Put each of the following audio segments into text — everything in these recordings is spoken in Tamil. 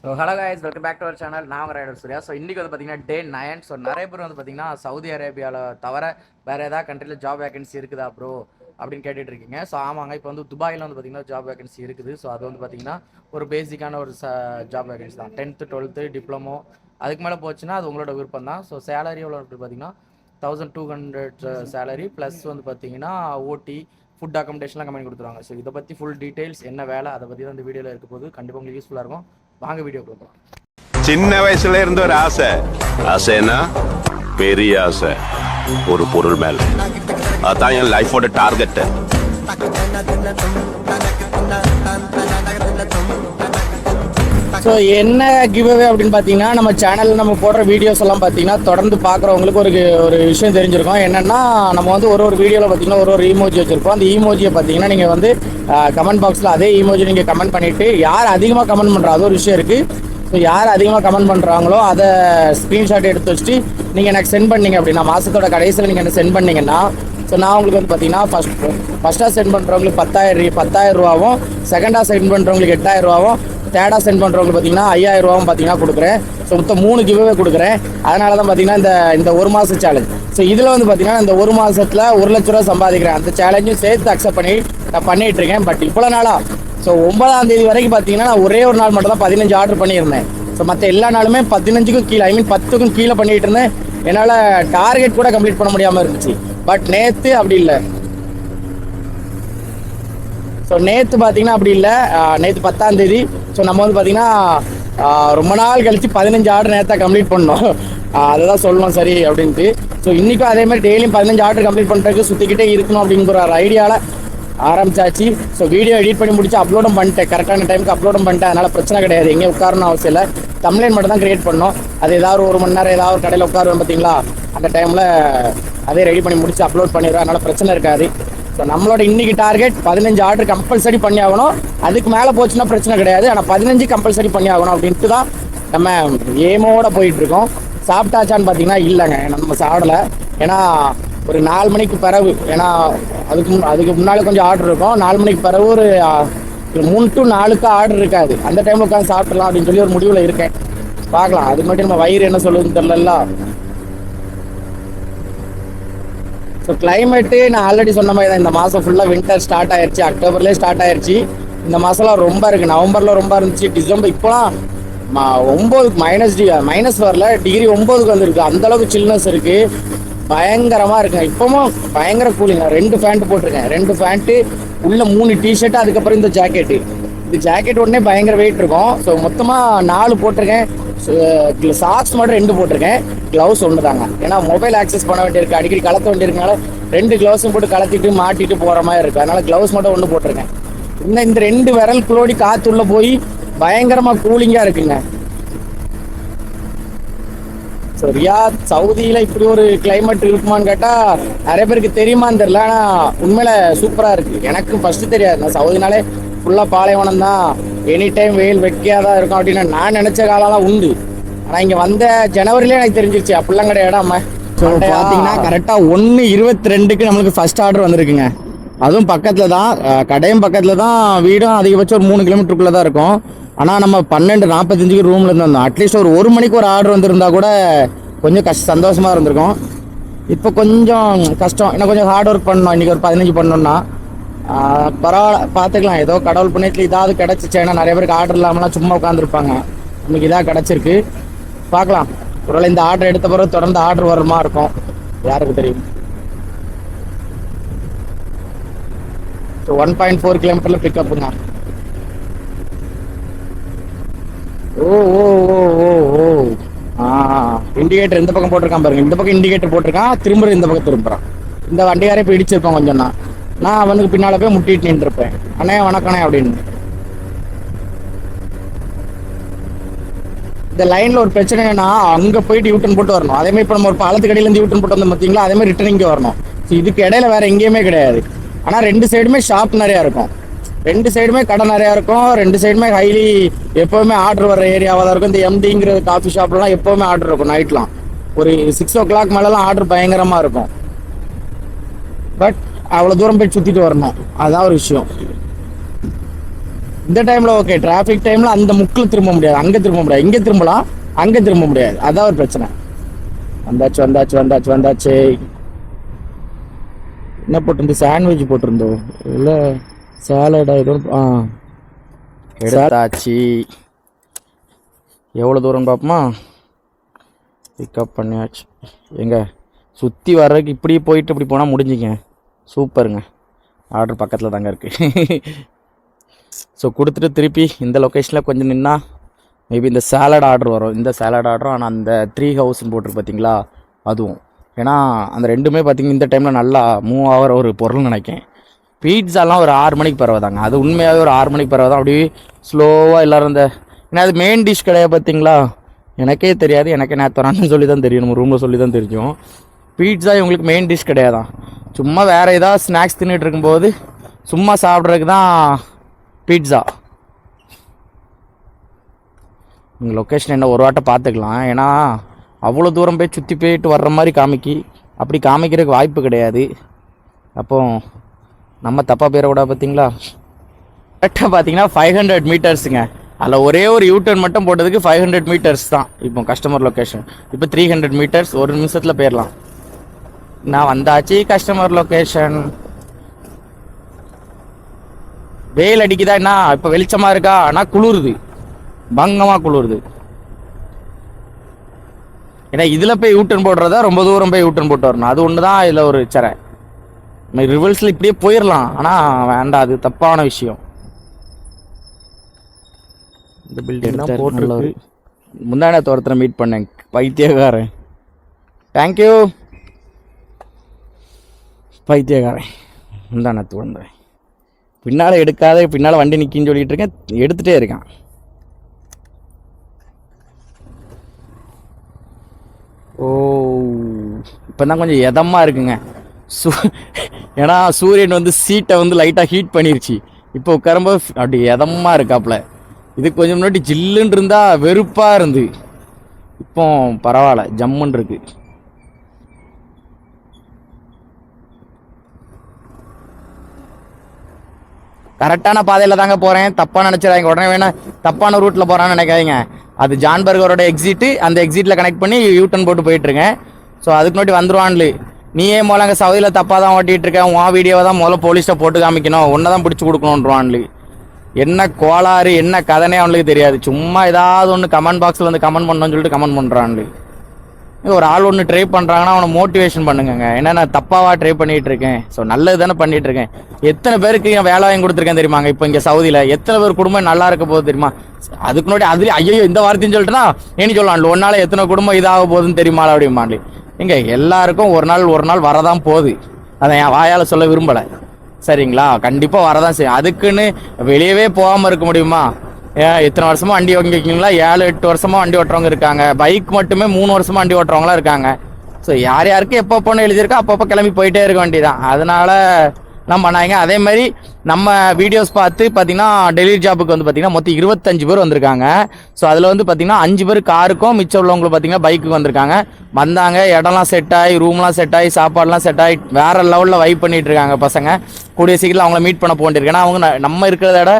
So hello guys, welcome back to our channel. நான் உங்கள் ரைடர் சூர்யா. ஸோ இன்றைக்கி வந்து பார்த்தீங்கன்னா டே 9. ஸோ நிறைய பேர் வந்து பார்த்தீங்கன்னா சவுதி அரேபியாவில் தவிர வேறு ஏதாவது கண்ட்ரியில் ஜாப் வேகன்சி இருக்குதா ப்ரோ அப்படின்னு கேட்டுட்டு இருக்கீங்க. ஸோ ஆமாங்க, இப்போ வந்து துபாயில் வந்து பார்த்தீங்கன்னா ஜாப் வேகன்சி இருக்குது. ஸோ அது வந்து பார்த்தீங்கன்னா ஒரு பேசிக்கான ஒரு ஜாப் வேகன்சி தான். 10th 12th டிப்ளமோ அதுக்கு மேலே போச்சுன்னா அது உங்களோட விருப்பம் தான். ஸோ சேலரி எவ்வளோ பார்த்தீங்கன்னா 1200 சேலரி ப்ளஸ் வந்து பார்த்தீங்கன்னா ஓடி ஃபுட் அக்கமடேஷன்லாம் கம்பெனி கொடுத்துருவாங்க. ஸோ இதை பற்றி ஃபுல் டீட்டெயில்ஸ் என்ன வேலை அதை பற்றி தான் இந்த வீடியோவில் இருக்க போது. கண்டிப்பாக உங்களுக்கு யூஸ்ஃபுல்லாக இருக்கும். வாங்க வீடியோ கொடுப்போம். சின்ன வயசுல இருந்து ஒரு ஆசைன்னா பெரிய ஆசை ஒரு பொருள் மேல. அதான் என் லைஃபோட டார்கெட். ஸோ என்ன கிவ்அவே அப்படின்னு பார்த்தீங்கன்னா, நம்ம சேனலில் நம்ம போடுற வீடியோஸ் எல்லாம் பார்த்தீங்கன்னா தொடர்ந்து பார்க்குறவங்களுக்கு ஒரு விஷயம் தெரிஞ்சிருக்கும். என்னென்னா, நம்ம வந்து ஒரு வீடியோவில் பார்த்தீங்கன்னா ஒரு ஈமோஜி வச்சுருக்கோம். அந்த ஈமோஜியை பார்த்தீங்கன்னா நீங்கள் வந்து கமெண்ட் பாக்ஸில் அதே ஈமோஜி நீங்கள் கமெண்ட் பண்ணிவிட்டு யார் அதிகமாக கமெண்ட் பண்ணுறா அது ஒரு விஷயம் இருக்குது. ஸோ யார் அதிகமாக கமெண்ட் பண்ணுறாங்களோ அதை ஸ்க்ரீன்ஷாட் எடுத்து வச்சுட்டு நீங்கள் எனக்கு சென்ட் பண்ணீங்க அப்படின்னா, மாதத்தோட கடைசியில் நீங்கள் எனக்கு சென்ட் பண்ணிங்கன்னா, ஸோ நான் உங்களுக்கு வந்து பார்த்தீங்கன்னா ஃபஸ்ட்டாக சென்ட் பண்ணுறவங்களுக்கு 10,000 ரூபாவும், செகண்டாக சென்ட் பண்ணுறவங்களுக்கு 8,000 ரூபாவும், தேர்டாக சென்ட் பண்ணுறவங்களுக்கு பார்த்தீங்கன்னா 5,000 ரூபாவும் பார்த்தீங்கன்னா கொடுக்குறேன். ஸோ மொத்தம் 3 கிவ்அவே கொடுக்குறேன். அதனால தான் பார்த்தீங்கன்னா இந்த ஒரு மாதம் சேலஞ்ச். ஸோ இதில் வந்து பார்த்தீங்கன்னா இந்த ஒரு மாதத்தில் 1 லட்ச ரூபா சம்பாதிக்கிறேன். அந்த சேலஞ்சும் சேர்த்து அக்செப்ட் பண்ணி நான் பண்ணிகிட்ருக்கேன். பட் இவ்வளோ நாளாக ஸோ 9ஆம் தேதி வரைக்கும் பார்த்தீங்கன்னா நான் ஒரே ஒரு நாள் மட்டும் தான் 15 ஆர்டர் பண்ணியிருந்தேன். ஸோ மற்ற எல்லா நாளுமே 15க்கும் கீழே, 10க்கும் கீழே பண்ணிகிட்டு இருந்தேன். என்னால் டார்கெட் கூட கம்ப்ளீட் பண்ண முடியாமல் இருந்துச்சு. பட் நேற்று அப்படி இல்லை. ஸோ நேற்று பார்த்தீங்கன்னா அப்படி இல்லை. நேற்று 10ஆம் தேதி. ஸோ நம்ம வந்து பார்த்தீங்கன்னா ரொம்ப நாள் கழித்து 15 ஆர்டர் நேற்று கம்ப்ளீட் பண்ணோம். அதை தான் சொல்லணும் சரி அப்படின்ட்டு. ஸோ இன்றைக்கும் அதேமாதிரி டெய்லியும் 15 ஆர்டர் கம்ப்ளீட் பண்ணுறதுக்கு சுற்றிக்கிட்டே இருக்கணும் அப்படிங்கிற ஒரு ஐடியாவில் ஆரம்பிச்சாச்சு. ஸோ வீடியோ எடிட் பண்ணி முடிச்சு அப்லோடும் பண்ணிட்டேன். கரெக்டான டைமுக்கு அப்லோடும் பண்ணிட்டேன். அதனால் பிரச்சனை கிடையாது. எங்கே உட்காரணும் அவசியம் இல்லை. தம்ப்நெயில் மட்டும் தான் கிரியேட் பண்ணோம். அது ஏதாவது ஒரு மணி நேரம் ஏதாவது ஒரு கடையில் உட்காருவேன் பார்த்தீங்களா, அந்த டைமில் அதே ரெடி பண்ணி முடிச்சு அப்லோட் பண்ணிடுவேன். அதனால் பிரச்சனை இருக்காது. ஸோ நம்மளோட இன்றைக்கி டார்கெட் 15 ஆர்டர் கம்பல்சரி பண்ணி ஆகணும். அதுக்கு மேலே போச்சுன்னா பிரச்சனை கிடையாது. ஆனால் 15 கம்பல்சரி பண்ணி ஆகணும் அப்படின்ட்டு தான் நம்ம ஏமோட போயிட்டுருக்கோம். சாப்பிட்டாச்சான்னு பார்த்தீங்கன்னா இல்லைங்க, நம்ம சாப்பிடலை. ஏன்னா ஒரு 4 மணிக்கு பிறகு, ஏன்னா அதுக்கு முன்னால் கொஞ்சம் ஆர்டர் இருக்கும். 4 மணிக்கு பிறகு ஒரு 3 to 4க்கு ஆர்டர் இருக்காது. அந்த டைமில் உட்காந்து சாப்பிடலாம் அப்படின்னு சொல்லி ஒரு முடிவில் இருக்கேன். பார்க்கலாம். அது மட்டும் நம்ம வயிறு என்ன சொல்லுதுன்னு தெரியல. ஸோ கிளைமேட்டு நான் ஆல்ரெடி சொன்ன மாதிரி தான். இந்த மாதம் ஃபுல்லாக வின்டர் ஸ்டார்ட் ஆயிடுச்சு. அக்டோபர்லேயே ஸ்டார்ட் ஆயிடுச்சு. இந்த மாதம்லாம் ரொம்ப இருக்குது. நவம்பரில் ரொம்ப இருந்துச்சு. டிசம்பர் இப்போலாம் 9 மைனஸ் வரல, டிகிரி 9க்கு வந்துருக்கு. அந்தளவுக்கு சில்னஸ் இருக்குது. பயங்கரமாக இருக்குங்க. இப்போவும் பயங்கர கூலிங்க. 2 ஃபேண்ட் போட்டிருக்கேன். 2 ஃபேண்ட்டு உள்ள 3 டிஷர்ட்டு, அதுக்கப்புறம் இந்த ஜாக்கெட்டு. இந்த ஜாக்கெட் உடனே பயங்கர வெயிட் இருக்கும். ஸோ மொத்தமாக 4 போட்டிருக்கேன். சாக்ஸ் மட்டும் 2 போட்டிருக்கேன். க்ளவுஸ் 1 தாங்க. ஏன்னா மொபைல் ஆக்சஸ் பண்ண வேண்டியிருக்கு, அடிக்கடி கலத்த வேண்டியிருக்கனால 2 க்ளவுஸும் போட்டு கலத்திட்டு மாட்டிட்டு போகிற மாதிரி இருக்குது. அதனால் க்ளவுஸ் மட்டும் 1 போட்டிருக்கேன். இந்த 2 விரல் குளோடி காற்று உள்ளே போய் பயங்கரமாக கூலிங்காக இருக்குங்க. ஸோ ரியாத் சவுதியில் இப்படி ஒரு கிளைமேட் இருக்குமான்னு கேட்டால் நிறைய பேருக்கு தெரியுமான்னு தெரியல. ஆனால் உண்மையில சூப்பராக இருக்குது. எனக்கு ஃபஸ்ட்டு தெரியாது. நான் சவுதினாலே ஃபுல்லாக பாலைவனம் தான், எனி டைம் வெயில் வெக்கையாக தான் இருக்கும் அப்படின்னு நான் நினச்ச காலம்லாம் உண்டு. ஆனால் இங்கே வந்த ஜனவரியிலே எனக்கு தெரிஞ்சிருச்சு அப்படிலாம் கிடையாது. நம்ம ஸோ பார்த்தீங்கன்னா கரெக்டாக 1:22க்கு நம்மளுக்கு ஃபஸ்ட் ஆர்டர் வந்திருக்குங்க. அதுவும் பக்கத்தில் தான், கடையும் பக்கத்தில் தான், வீடும் அதிகபட்சம் ஒரு 3 கிலோமீட்டருக்குள்ளே தான் இருக்கும். ஆனால் நம்ம 12:45க்கு ரூமில் இருந்து வந்தோம். அட்லீஸ்ட் ஒரு 1 மணிக்கு ஒரு ஆர்டர் வந்திருந்தா கூட கொஞ்சம் சந்தோஷமாக இருந்திருக்கும். இப்போ கொஞ்சம் கஷ்டம். இன்னும் கொஞ்சம் ஹார்ட் ஒர்க் பண்ணணும். இன்றைக்கி ஒரு 15 பண்ணோன்னா பரவாயில்ல, பார்த்துக்கலாம். ஏதோ கடவுள் புண்ணியத்தில் இதாவது கிடச்சிச்சு. ஏன்னா நிறைய பேருக்கு ஆர்டர் இல்லாமலாம் சும்மா உட்காந்துருப்பாங்க. இன்றைக்கி இதாக கிடச்சிருக்கு. பார்க்கலாம். ஒருவேளை இந்த ஆர்டர் எடுத்த பிறகு தொடர்ந்து ஆர்டர் வருமா இருக்கும், யாருக்கு தெரியும். 1.4 கிலோமீட்டரில் பிக்கப்புங்க. ஓ ஓ ஓ ஓ ஓ இண்டிகேட்டர் இந்த பக்கம் போட்டிருக்கான் பாருங்க. இந்த பக்கம் இண்டிகேட்டர் போட்டிருக்கான், திரும்ப இந்த பக்கம் திரும்புறான். இந்த வண்டியாரே போய் இடிச்சிருப்பேன் கொஞ்சம். நான் அவனுக்கு பின்னால் போய் முட்டிட்டு நின்றுருப்பேன். அண்ணே வணக்கண்ணே அப்படின்னு. இந்த லைனில் ஒரு பிரச்சனைனா அங்கே போயிட்டு யூட்டன் போட்டு வரணும். அதேமாதிரி இப்போ நம்ம ஒரு பாலத்துக்கு இடையிலேருந்து யூட்டன் போட்டு வந்தோம் பார்த்தீங்களா, அதேமாதிரி ரிட்டர்ன் இங்கே வரணும். ஸோ இதுக்கு இடையில வேறு எங்கேயுமே கிடையாது. ஆனால் 2 சைடுமே ஷாப் நிறையா இருக்கும். 2 சைடுமே கடை நிறையா இருக்கும். 2 சைடுமே ஹைலி எப்போவுமே ஆர்டர் வர ஏரியாவாக தான் இருக்கும். இந்த எம்டிங்கிற காஃபி ஷாப்லாம் எப்போவுமே ஆர்டர் இருக்கும். நைட்லாம் ஒரு 6 o'clock மேலெலாம் ஆர்டர் பயங்கரமாக இருக்கும். பட் அவ்வளோ தூரம் போய் சுற்றிட்டு வரணும், அதுதான் ஒரு விஷயம். இந்த டைமில் ஓகே, டிராஃபிக் டைமில் அந்த முக்கில் திரும்ப முடியாது, அங்கே திரும்ப முடியாது, இங்கே திரும்பலாம், அங்கே திரும்ப முடியாது. அதான் ஒரு பிரச்சனை. வந்தாச்சு வந்தாச்சு வந்தாச்சு வந்தாச்சு. என்ன போட்டிருந்து? சாண்ட்விச் போட்டிருந்தோம் இல்லை சாலடா ஏதோ. எடுத்தாச்சு. எவ்வளோ தூரம் பார்ப்போமா? பிக்கப் பண்ணியாச்சு. எங்க சுற்றி வர்றதுக்கு இப்படி போயிட்டு இப்படி போனால் முடிஞ்சுங்க. சூப்பருங்க. ஆர்டர் பக்கத்தில் தாங்க இருக்குது. ஸோ கொடுத்துட்டு திருப்பி இந்த லொக்கேஷனில் கொஞ்சம் நின்னா மேபி இந்த சாலட் ஆர்டர் வரும். இந்த சாலட் ஆர்டரும், ஆனால் அந்த 3 ஹவுஸ்ன்னு போட்டிருக்கு பார்த்தீங்களா, அதுவும். ஏன்னா அந்த ரெண்டுமே பார்த்தீங்கன்னா இந்த டைமில் நல்லா மூவ் ஆகிற ஒரு பொருள்னு நினைக்கேன். பீட்ஸாலாம் ஒரு 6 மணிக்கு பரவாதாங்க. அது உண்மையாகவே ஒரு 6 மணிக்கு பரவாதான். அப்படியே ஸ்லோவாக எல்லோரும் இந்த, ஏன்னா அது மெயின் டிஷ் கிடையாது பார்த்தீங்களா. எனக்கே தெரியாது, எனக்கே நேற்று வரான்னு சொல்லி தான் தெரியும், நம்ம ரூமில் சொல்லி தான் தெரியும். பீட்ஸா இவங்களுக்கு மெயின் டிஷ் கிடையாதான். சும்மா வேறு ஏதாவது ஸ்நாக்ஸ் தின்னுட்டு இருக்கும்போது சும்மா சாப்பிட்றதுக்கு தான் பீட்ஸா. உங்கள் லொக்கேஷன் என்ன ஒரு வாட்டை பார்த்துக்கலாம். ஏன்னா அவ்வளோ தூரம் போய் சுற்றி போயிட்டு வர்ற மாதிரி அப்படி காமிக்கிறதுக்கு வாய்ப்பு கிடையாது. அப்போ நம்ம தப்பாக பேரை விட பார்த்தீங்களா. கரெக்டாக பார்த்தீங்கன்னா 500 மீட்டர்ஸுங்க. அதில் ஒரே ஒரு யூட்டர்ன் மட்டும் போட்டதுக்கு 500 மீட்டர்ஸ் தான் இப்போ கஸ்டமர் லொக்கேஷன். இப்போ 300 மீட்டர்ஸ், ஒரு நிமிஷத்தில் போயிடலாம். நான் வந்தாச்சு கஸ்டமர் லொக்கேஷன். வெயில் அடிக்குதா என்ன? இப்போ வெளிச்சமாக இருக்கா? ஆனால் குளிருது, பங்கமாக குளிருது. ஏன்னா இதில் போய் யூட்டர்ன் போடுறதா ரொம்ப தூரம் போய் யூட்டர்ன் போட்டு வரணும். அது ஒன்று தான் இதில் ஒரு சரை. ரிவர்ஸில் இப்படியே போயிடலாம், ஆனால் வேண்டாம், அது தப்பான விஷயம். இந்த பில்டிங் தான் போட்டு முந்தான தோரத்தில் மீட் பண்ணேன், பைத்தியக்காரன். தேங்க்யூ பைத்தியக்காரன். முந்தானத்து வந்தேன். பின்னால் எடுக்காத, பின்னால் வண்டி நிற்கின்னு சொல்லிட்டு இருக்கேன், எடுத்துகிட்டே இருக்கான். ஓ இப்போ தான் கொஞ்சம் எதமாக இருக்குங்க. ஏன்னா சூரியன் வந்து சீட்டை வந்து லைட்டாக ஹீட் பண்ணிருச்சு. இப்போ உட்காரும்போது அப்படி எதமாக இருக்காப்புல. இது கொஞ்சம் முன்னாடி ஜில்லுன்னு இருந்தால் வெறுப்பாக இருந்து, இப்போ பரவாயில்ல, ஜம்முன்னு இருக்கு. கரெக்டான பாதையில் தாங்க போகிறேன். தப்பாக நினச்சிடாங்க உடனே, வேணால் தப்பான ரூட்டில் போகிறான்னு நினைக்காதீங்க. அது ஜான்பர்கரோட எக்ஸிட்டு, அந்த எக்ஸிட்டில் கனெக்ட் பண்ணி யூட்டன் போட்டு போயிட்டுருங்க. ஸோ அதுக்கு முன்னாடி வந்துருவான்லு. நீயே முதல்ல அங்கே சவுதியில் தப்பாக தான் ஓட்டிகிட்டு இருக்கேன், உன் வீடியோவை தான் முதல்ல போலீஸில் போட்டு காமிக்கணும், ஒன்றை தான் பிடிச்சி கொடுக்கணுன்றான்லு. என்ன கோளாறு என்ன கதனே அவனுக்கு தெரியாது. சும்மா ஏதாவது ஒன்று கமெண்ட் பாக்ஸில் வந்து கமெண்ட் பண்ணணும்னு சொல்லிட்டு கமெண்ட் பண்ணுறான்லு. ஒரு ஆள் ஒன்று ட்ரை பண்ணுறாங்கன்னா அவனை மோட்டிவேஷன் பண்ணுங்க. ஏன்னா நான் தப்பாவா ட்ரை பண்ணிகிட்டு இருக்கேன். ஸோ நல்லது தானே பண்ணிகிட்டு இருக்கேன். எத்தனை பேருக்கு நான் வேலை வாங்கி கொடுத்துருக்கேன் தெரியுமாங்க. இப்போ இங்கே சவுதியில் எத்தனை பேர் குடும்பம் நல்லா இருக்க போகுது தெரியுமா. அதுக்கு முன்னாடி அதுலேயே ஐயோ இந்த வார்த்தைன்னு சொல்லிட்டுனா ஏன்னு சொல்லலாம்ல, ஒரு நாள் எத்தனை குடும்பம் இதாக போகுதுன்னு தெரியுமா அப்படிமாண்டி. இங்கே எல்லாருக்கும் ஒரு நாள் வரதான் போகுது. அதை என் வாயால் சொல்ல விரும்பலை, சரிங்களா. கண்டிப்பாக வரதான் செய்யும். அதுக்குன்னு வெளியவே போகாமல் இருக்க முடியுமா? எத்தனை வருஷமா வண்டி ஓட்டிங்களா? 7-8 வருஷமா வண்டி ஓட்டுறவங்க இருக்காங்க. பைக் மட்டுமே 3 வருஷமா வண்டி ஓட்டுறவங்களாம் இருக்காங்க. ஸோ யார் யாருக்கு எப்பப்போன்னு எழுதியிருக்கா அப்பப்போ கிளம்பி போயிட்டே இருக்க வேண்டியதான். அதனால நம்ம பண்ணாங்க. அதே மாதிரி நம்ம வீடியோஸ் பார்த்து பார்த்தீங்கன்னா டெலிவரி ஜாப்புக்கு வந்து பார்த்தீங்கன்னா மொத்தம் 25 பேர் வந்திருக்காங்க. ஸோ அதில் வந்து பார்த்தீங்கன்னா 5 பேர் காருக்கும், மிச்சம் உள்ளவங்களுக்கு பார்த்தீங்கன்னா பைக்குக்கு வந்திருக்காங்க. வந்தாங்க, இடம்லாம் செட் ஆகி, ரூம்லாம் செட் ஆகி, சாப்பாடுலாம் செட் ஆகி வேற லெவலில் வைப் பண்ணிட்டு இருக்காங்க பசங்க. கூடிய சீக்கிரம் அவங்கள மீட் பண்ண போண்டிருக்கு. ஏன்னா அவங்க நம்ம இருக்கிறத விட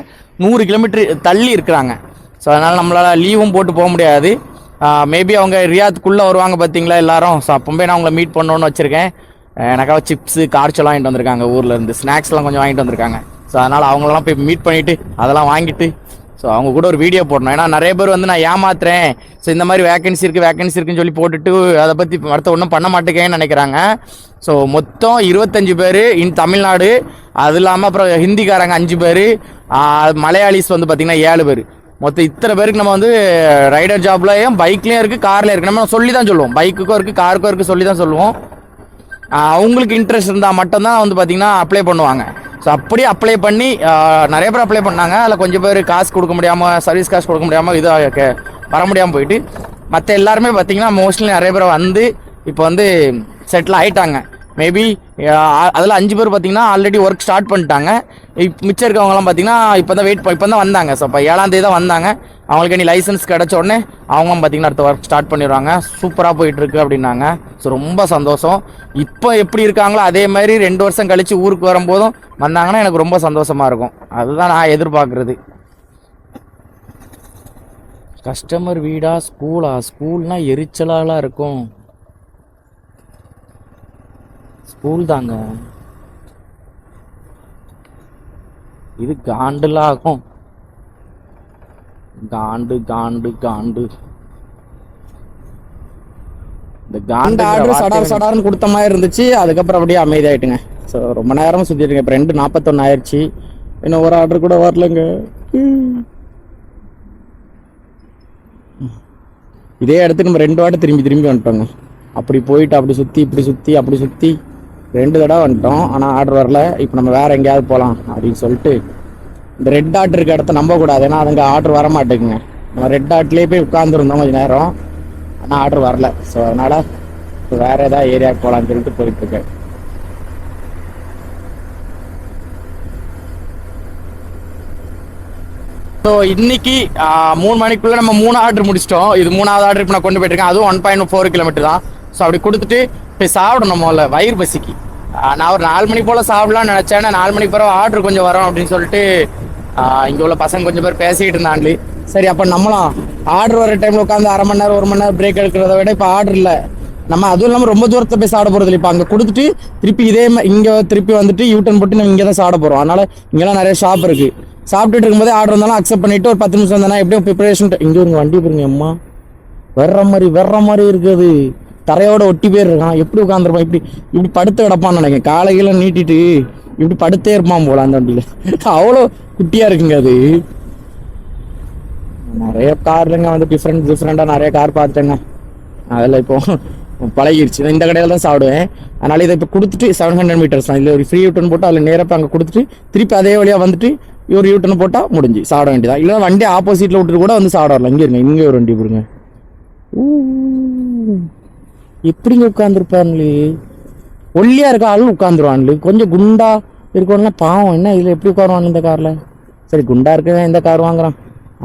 100 கிலோமீட்டர் தள்ளி இருக்கிறாங்க. ஸோ அதனால் நம்மளால் லீவும் போட்டு போக முடியாது. மேபி அவங்க ரியாத்துக்குள்ளே வருவாங்க பார்த்தீங்களா எல்லாரும். ஸோ அப்போ போய் நான் அவங்கள மீட் பண்ணணுன்னு வச்சுருக்கேன். எனக்காக சிப்ஸு கார்ச்செல்லாம் வாங்கிட்டு வந்திருக்காங்க, ஊரில் இருந்து ஸ்நாக்ஸ்லாம் கொஞ்சம் வாங்கிட்டு வந்திருக்காங்க. ஸோ அதனால் அவங்களெல்லாம் போய் மீட் பண்ணிவிட்டு அதெல்லாம் வாங்கிட்டு ஸோ அவங்க கூட ஒரு வீடியோ போடணும். ஏன்னா நிறைய பேர் வந்து நான் ஏமாத்துறேன், ஸோ இந்த மாதிரி வேகன்சி இருக்குன்னு சொல்லி போட்டுட்டு அதை பற்றி அடுத்த ஒன்றும் பண்ண மாட்டேங்கன்னு நினைக்கிறாங்க. ஸோ மொத்தம் 25 பேர் இன் தமிழ்நாடு. அது இல்லாமல் அப்புறம் ஹிந்திக்காரங்க 5 பேர், மலையாளிஸ் வந்து பார்த்திங்கன்னா 7 பேர். மொத்தம் இத்தனை பேருக்கு நம்ம வந்து ரைடர் ஜாப்லையும் பைக்லேயும் இருக்குது, கார்லேயும் இருக்குது. நம்ம சொல்லி தான் சொல்லுவோம், பைக்குக்கும் இருக்குது காருக்கும் இருக்குது சொல்லி தான் சொல்லுவோம். அவங்களுக்கு இன்ட்ரெஸ்ட் இருந்தால் மட்டும்தான் வந்து பார்த்திங்கன்னா அப்ளை பண்ணுவாங்க. ஸோ அப்படியே அப்ளை பண்ணி நிறைய பேர் அப்ளை பண்ணாங்க. அதில் கொஞ்சம் பேர் காசு கொடுக்க முடியாமல், சர்வீஸ் காசு கொடுக்க முடியாமல், இதாக வர முடியாமல் போயிட்டு, மற்ற எல்லாருமே பார்த்திங்கன்னா மோஸ்ட்லி நிறைய பேர் வந்து இப்போ வந்து செட்டில் ஆகிட்டாங்க. மேபி அதில் 5 பேர் பார்த்திங்கன்னா ஆல்ரெடி ஒர்க் ஸ்டார்ட் பண்ணிட்டாங்க. மிச்சம் இருக்கவங்கலாம் பார்த்திங்கன்னா இப்போ தான் வந்தாங்க. ஸோ இப்போ 7ஆம் தேதி தான் வந்தாங்க. அவங்களுக்கு நீ லைசன்ஸ் கிடச்ச உடனே அவங்களும் பார்த்திங்கன்னா அடுத்த ஒர்க் ஸ்டார்ட் பண்ணிடுவாங்க. சூப்பராக போயிட்டுருக்கு அப்படின்னாங்க. ஸோ ரொம்ப சந்தோஷம். இப்போ எப்படி இருக்காங்களோ அதே மாதிரி 2 வருஷம் கழித்து ஊருக்கு வரும்போதும் வந்தாங்கன்னா எனக்கு ரொம்ப சந்தோஷமாக இருக்கும். அதுதான் நான் எதிர்பார்க்குறது. கஸ்டமர் வீடா ஸ்கூலா? ஸ்கூல்னா எரிச்சலாலாம் இருக்கும். ஸ்கூல் தாங்க. இது காண்டுலாம் ஆகும். காண்டு காண்டு காண்டு. இந்த காண்டு ஆர்டர் சடார் சடார்னு கொடுத்த மாதிரி இருந்துச்சு. அதுக்கப்புறம் அப்படியே அமைதியாயிட்டுங்க. ஸோ ரொம்ப நேரமாக சுற்றிட்டுங்க. இப்போ 2:41 ஆயிடுச்சு. இன்னும் ஒரு ஆர்டர் கூட வரலங்க. இதே இடத்துக்கு நம்ம 2 வாட்டி திரும்பி திரும்பி வந்துட்டோங்க. அப்படி போயிட்டு அப்படி சுற்றி இப்படி சுற்றி அப்படி சுற்றி 2 தடவை வந்துட்டோம். ஆனால் ஆர்டர் வரல. இப்போ நம்ம வேறு எங்கேயாவது போகலாம் அப்படின்னு சொல்லிட்டு இந்த ரெட் டாட் இருக்க இடத்த நம்பக்கூடாது. ஏன்னா அதுங்க ஆர்டர் வர மாட்டேங்குங்க. நம்ம ரெட் டாட்லேயே போய் உட்காந்துருந்தோம் கொஞ்சம் நேரம். ஆனால் ஆர்டர் வரல. ஸோ அதனால் இப்போ வேறு ஏதாவது ஏரியாவுக்கு போகலான்னு சொல்லிட்டு போயிட்டுருக்கேன். ஸோ இன்னைக்கு 3 மணிக்குள்ள நம்ம 3 ஆர்டர் முடிச்சிட்டோம். இது 3வது ஆர்டர் இப்போ நான் கொண்டு போயிட்டுருக்கேன். அதுவும் 1.4 கிலோமீட்டர் தான். ஸோ அப்படி கொடுத்துட்டு போய் சாப்பிடணும். முதல்ல வயிறு பசிக்கு. நான் ஒரு 4 மணி போல் சாப்பிடலாம்னு நினச்சேன். 4 மணிக்கு பிறகு ஆர்டர் கொஞ்சம் வரும் அப்படின்னு சொல்லிட்டு இங்கே உள்ள பசங்க கொஞ்சம் பேர் பேசிக்கிட்டு இருந்தாங்களே. சரி அப்போ நம்மளும் ஆர்டர் வர டைமில் உட்காந்து 1/2 மணி நேரம் 1 மணி நேரம் பிரேக் எடுக்கிறத விட இப்போ ஆர்டர் இல்லை. நம்ம அதுவும் இல்லாமல் ரொம்ப தூரத்தை போய் சாப்பிட போகிறது இல்லை. இப்போ அங்கே கொடுத்துட்டு திருப்பி இதே இங்கே திருப்பி வந்துட்டு யூட்டன் போட்டு நம்ம இங்கே தான் சாப்பிட போகிறோம். அதனால் இங்கெல்லாம் நிறைய ஷாப் இருக்குது. சாப்பிட்டுட்டு இருக்கும்போதே ஆர்டர் வந்தாலும் அக்செப்ட் பண்ணிட்டு ஒரு 10 நிமிஷம் வந்தாலும் எப்படியும் ப்ரிப்பரேஷன். இங்கே ஒரு வண்டி போருங்க அம்மா வர்ற மாதிரி இருக்குது. தரையோட ஒட்டி பேர் இருக்கான். எப்படி உட்காந்துருப்பான்? இப்படி படுத்து கிடப்பான்னு நினைக்கிறேன். காலையில நீட்டிட்டு இப்படி படுத்தே இருப்பான் போல அந்த வண்டியில. அவ்வளோ குட்டியா இருக்குங்க அது. நிறைய கார்லங்க வந்து டிஃப்ரெண்டா நிறைய கார் பார்த்துட்டேங்க. அதில் இப்போ பழகிருச்சு. இந்த கடையில் தான் சாப்பிடுவேன். அதனால இதை இப்போ கொடுத்துட்டு 700 மீட்டர்ஸ் தான். இல்லை ஒரு ஃப்ரீ யூட்டன் போட்டு அதில் நேரப்போ அங்கே கொடுத்துட்டு திருப்பி அதே வழியாக வந்துட்டு ஒரு யூட்டன் போட்டால் முடிஞ்சு சாப்பிட வேண்டியதான். இல்லை வண்டி ஆப்போசிட்டில் விட்டுட்டு கூட வந்து சாப்பிட வரலாம். இங்கே இருங்க, இங்கே ஒரு வண்டி போடுங்க. எப்படிங்க உட்காந்துருப்பான்லு? ஒல்லியா இருக்க ஆளும் உட்காந்துருவான்லு. கொஞ்சம் குண்டா இருக்கணும்னா பாவம். என்ன இதில் எப்படி உட்காருவான் இந்த காரில்? சரி குண்டா இருக்கவன் இந்த கார் வாங்குறான்.